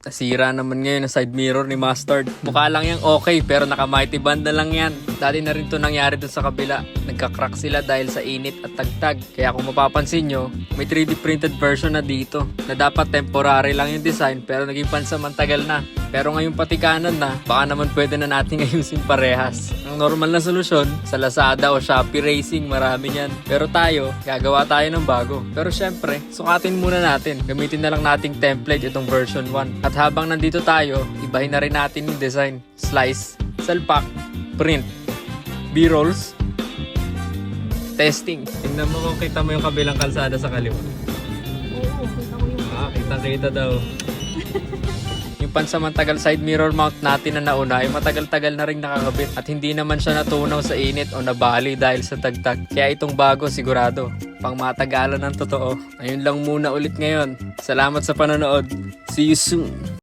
Nasira naman ngayon ang side mirror ni Mustard. Mukha lang yang okay pero naka-mighty band na lang yan. Dati na rin to nangyari dun sa kabila. Nagka-crack sila dahil sa init at tagtag. Kaya kung mapapansin nyo, may 3D printed version na dito. Na dapat temporary lang yung design pero naging pansamantagal na. Pero ngayong patikanan na, baka naman pwede na natin ayusin parehas. Ang normal na solusyon, sa Lazada o Shopee Racing, marami yan. Pero tayo, gagawa tayo ng bago. Pero syempre, sukatin muna natin. Gamitin na lang nating template itong version 1. At habang nandito tayo, ibahin na rin natin yung design. Slice, salpak, print, B-rolls, testing. Tingnan mo kung kita mo yung kabilang kalsada sa kaliwa. Oo, kita ko yung... Kita daw. Yung pansamantagal side mirror mount natin na nauna ay matagal-tagal na rin nakakabit at hindi naman siya natunaw sa init o nabali dahil sa tagtag. Kaya itong bago sigurado, pang matagalan ng totoo. Ayun lang muna ulit ngayon. Salamat sa panonood. See you soon!